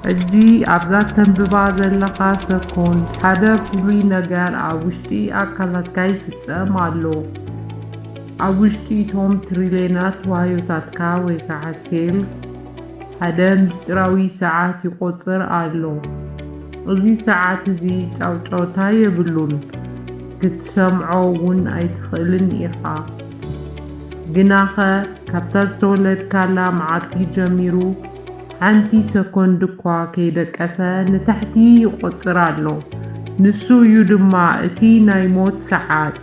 ሕጂ ኣብዛ ተንብባ ዘለኻ ሰኮንድ ሓደ ፍሉይ ነገር ኣብ ውሽጢ ኣካላትካ ይፍጸም ኣሎ። ኣብ ውሽጢ እቶም ትሪልዮናት ዋህዮታትካ ወይ ከዓ ሴልስ ሓደ ምስጢራዊ ሰዓት ይቖጽር ኣሎ። እዚ ሰዓት እዚ ጫውጫውታ የብሉን፣ ክትሰምዖ እውን ኣይትኽእልን ኢኻ። ግናኸ ካብታ ዝተወለድካላ መዓልቲ ጀሚሩ ሓንቲ ሰኮንድ እኳ ከይደቀሰ ንታሕቲ ይቖጽር ኣሎ። ንሱ እዩ ድማ እቲ ናይ ሞት ሰዓት።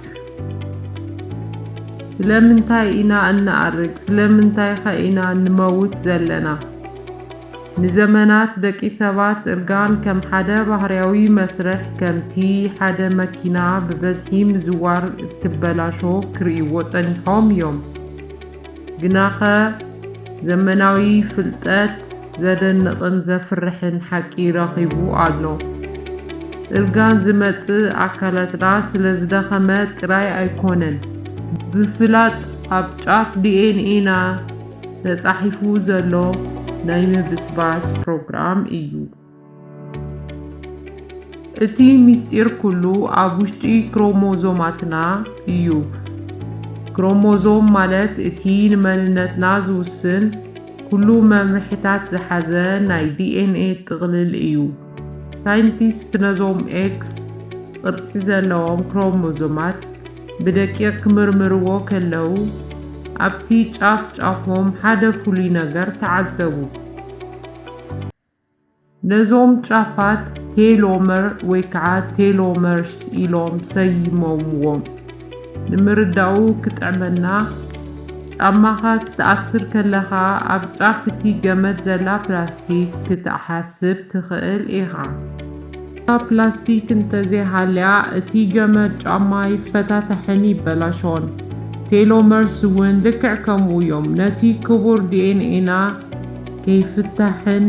ስለምንታይ ኢና እንኣርግ? ስለምንታይ ኸ ኢና ንመውት ዘለና? ንዘመናት ደቂ ሰባት እርጋን ከም ሓደ ባህርያዊ መስርሕ ከምቲ ሓደ መኪና ብበዝሒ ምዝዋር እትበላሾ ክርእይዎ ጸኒሖም እዮም። ግናኸ ዘመናዊ ፍልጠት ዘደንቕን ዘፍርሕን ሓቂ ረኺቡ ኣሎ። እርጋን ዝመጽእ ኣካላትና ስለ ዝደኸመ ጥራይ ኣይኮነን፣ ብፍላጥ ኣብ ጫፍ ዲኤንኤና ተጻሒፉ ዘሎ ናይ ምብስባስ ፕሮግራም እዩ። እቲ ምስጢር ኩሉ ኣብ ውሽጢ ክሮሞዞማትና እዩ። ክሮሞዞም ማለት እቲ ንመንነትና ዝውስን ኩሉ መምርሒታት ዝሓዘ ናይ ዲኤንኤ ጥቕልል እዩ። ሳይንቲስት ነዞም ኤክስ ቅርጺ ዘለዎም ክሮሞዞማት ብደቂቕ ክምርምርዎ ከለዉ ኣብቲ ጫፍ ጫፎም ሓደ ፍሉይ ነገር ተዓዘቡ። ነዞም ጫፋት ቴሎመር ወይ ከዓ ቴሎመርስ ኢሎም ሰይሞምዎም። ንምርዳኡ ክጥዕመና ጫማኻ ክትኣስር ከለኻ ኣብ ጫፍ እቲ ገመድ ዘላ ፕላስቲክ ክትሓስብ ትኽእል ኢኻ። ፕላስቲክ እንተዘይሃልያ እቲ ገመድ ጫማ ይፈታተሕን ይበላሾን። ቴሎመርስ እውን ልክዕ ከምኡ እዮም፣ ነቲ ክቡር ዲኤንኤና ከይፍታሕን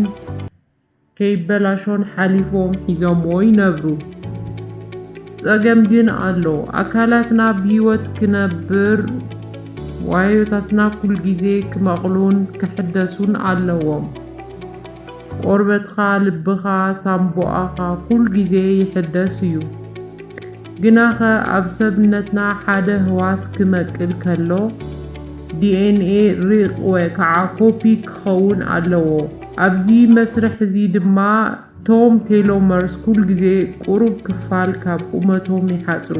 ከይበላሾን ሓሊፎም ሒዞምዎ ይነብሩ። ጸገም ግን ኣሎ። ኣካላትና ብሂወት ክነብር ዋህዮታትና ኩል ግዜ ክመቕሉን ክሕደሱን ኣለዎም። ቆርበትኻ፣ ልብኻ፣ ሳምቦኣኻ ኩል ግዜ ይሕደስ እዩ። ግናኸ ኣብ ሰብነትና ሓደ ህዋስ ክመቅል ከሎ ዲኤንኤ ሪቕ ወይ ከዓ ኮፒ ክኸውን ኣለዎ። ኣብዚ መስርሕ እዚ ድማ ቶም ቴሎመርስ ኩል ግዜ ቁሩብ ክፋል ካብ ቁመቶም ይሓጽሩ።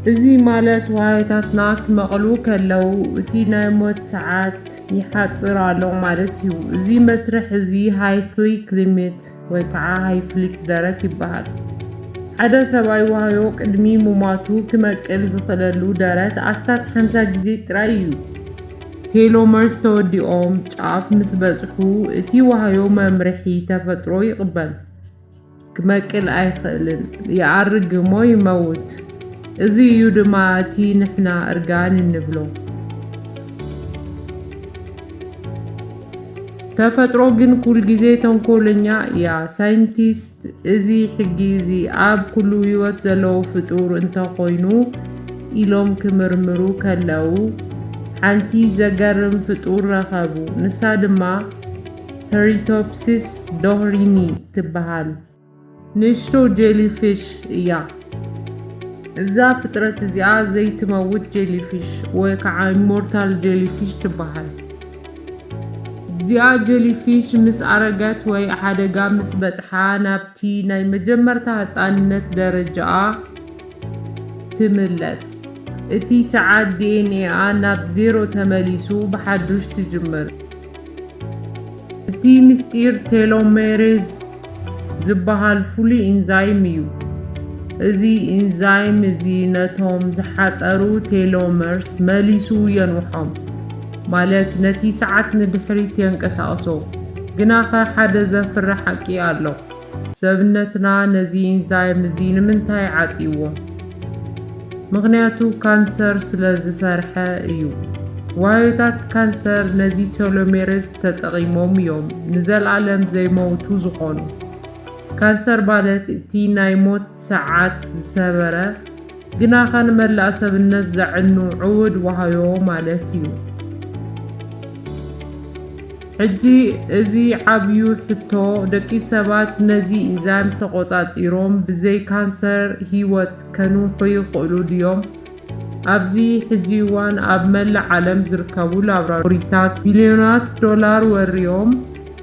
እዚ ማለት ዋህዮታትና ክመቕሉ ከለዉ እቲ ናይ ሞት ሰዓት ይሓጽር ኣሎ ማለት እዩ። እዚ መስርሕ እዚ ሃይፍሊክ ሊሚት ወይ ከዓ ሃይፍሊክ ደረት ይበሃል። ሓደ ሰብኣይ ዋህዮ ቅድሚ ምሟቱ ክመቅል ዝኽእለሉ ደረት ኣስታት 50 ግዜ ጥራይ እዩ። ቴሎመርስ ተወዲኦም ጫፍ ምስ በጽሑ እቲ ዋህዮ መምርሒ ተፈጥሮ ይቕበል። ክመቅል ኣይኽእልን፣ ይኣርግ እሞ ይመውት። እዚ እዩ ድማ እቲ ንሕና እርጋን እንብሎ። ተፈጥሮ ግን ኩል ግዜ ተንኮለኛ እያ። ሳይንቲስት እዚ ሕጊ እዚ ኣብ ኩሉ ህይወት ዘለዎ ፍጡር እንተኾይኑ ኢሎም ክምርምሩ ከለዉ ሓንቲ ዘገርም ፍጡር ረኸቡ። ንሳ ድማ ተሪቶፕሲስ ዶህሪኒ ትበሃል ንእሽቶ ጄሊፊሽ እያ። እዛ ፍጥረት እዚኣ ዘይትመውት ጄሊፊሽ ወይ ከዓ ኢሞርታል ጄሊፊሽ ትበሃል። እዚኣ ጄሊፊሽ ምስ ኣረገት ወይ ሓደጋ ምስ በጽሓ ናብቲ ናይ መጀመርታ ህፃንነት ደረጃኣ ትምለስ። እቲ ሰዓት ዲኤንኤኣ ናብ ዜሮ ተመሊሱ ብሓዱሽ ትጅምር። እቲ ምስጢር ቴሎሜሬዝ ዝበሃል ፍሉይ ኢንዛይም እዩ። እዚ ኢንዛይም እዚ ነቶም ዝሓፀሩ ቴሎመርስ መሊሱ የንውሖም፣ ማለት ነቲ ሰዓት ንድሕሪት የንቀሳቕሶ። ግናኸ ሓደ ዘፍርሕ ሓቂ ኣሎ። ሰብነትና ነዚ ኢንዛይም እዚ ንምንታይ ዓፂዎ? ምኽንያቱ ካንሰር ስለ ዝፈርሐ እዩ። ዋህዮታት ካንሰር ነዚ ቴሎሜሬዝ ተጠቒሞም እዮም ንዘለዓለም ዘይመውቱ ዝኾኑ። ካንሰር ማለት እቲ ናይ ሞት ሰዓት ዝሰበረ ግናኸ ንመላእ ሰብነት ዘዕኑ ዕውድ ዋህዮ ማለት እዩ። ሕጂ እዚ ዓብዩ ሕቶ ደቂ ሰባት ነዚ ኢዛን ተቆጻጺሮም ብዘይ ካንሰር ህይወት ከንውሑ ይኽእሉ ድዮም? ኣብዚ ሕጂ እዋን ኣብ መላእ ዓለም ዝርከቡ ላቦራቶሪታት ቢልዮናት ዶላር ወሪዮም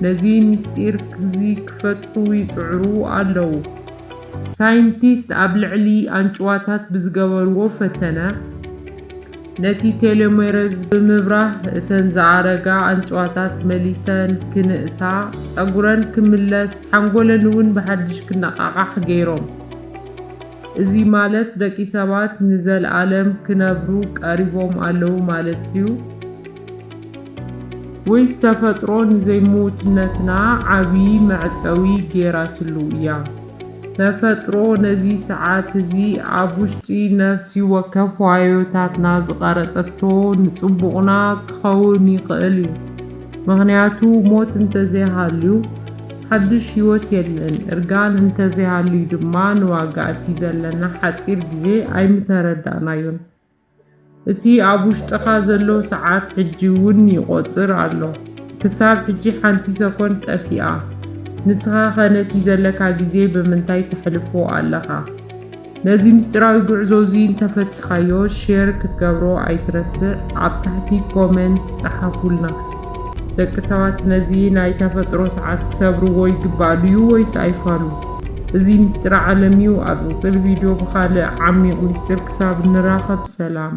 ነዚ ምስጢር ክፈትሑ ይጽዕሩ ኣለዉ። ሳይንቲስት ኣብ ልዕሊ ኣንጭዋታት ብዝገበርዎ ፈተነ ነቲ ቴሎሜሬዝ ብምብራህ እተን ዝኣረጋ ኣንጭዋታት መሊሰን ክንእሳ፣ ጸጉረን ክምለስ፣ ሓንጎለን እውን ብሓድሽ ክነቓቓሕ ገይሮም። እዚ ማለት ደቂ ሰባት ንዘለኣለም ክነብሩ ቀሪቦም ኣለዉ ማለት እዩ? ወይስ ተፈጥሮ ንዘይምውትነትና ዓብዪ መዕጸዊ ገይራትሉ እያ? ተፈጥሮ ነዚ ሰዓት እዚ ኣብ ውሽጢ ነፍሲ ወከፍ ዋዮታትና ዝቐረጸቶ ንጽቡቕና ክኸውን ይኽእል እዩ። ምኽንያቱ ሞት እንተዘይሃልዩ ሓድሽ ህይወት የለን። እርጋን እንተዘይሃልዩ ድማ ንዋጋእቲ ዘለና ሓፂር ግዜ ኣይምተረዳእናዮን። እቲ ኣብ ውሽጥኻ ዘሎ ሰዓት ሕጂ እውን ይቖጽር ኣሎ። ክሳብ ሕጂ ሓንቲ ሰኮንድ ጠፊኣ። ንስኻ ኸ ነቲ ዘለካ ግዜ ብምንታይ ተሕልፎ ኣለኻ? ነዚ ምስጢራዊ ጉዕዞ እዚ እንተፈቲኻዮ ሼር ክትገብሮ ኣይትረስዕ። ኣብ ታሕቲ ኮሜንት ጸሓፉልና። ደቂ ሰባት ነዚ ናይ ተፈጥሮ ሰዓት ክሰብርዎ ይግባእ ድዩ ወይስ ኣይፋሉ? እዚ ምስጢር ዓለም እዩ። ኣብ ዝቕፅል ቪድዮ ብኻልእ ዓሚቕ ምስጢር ክሳብ ንራኸብ ሰላም።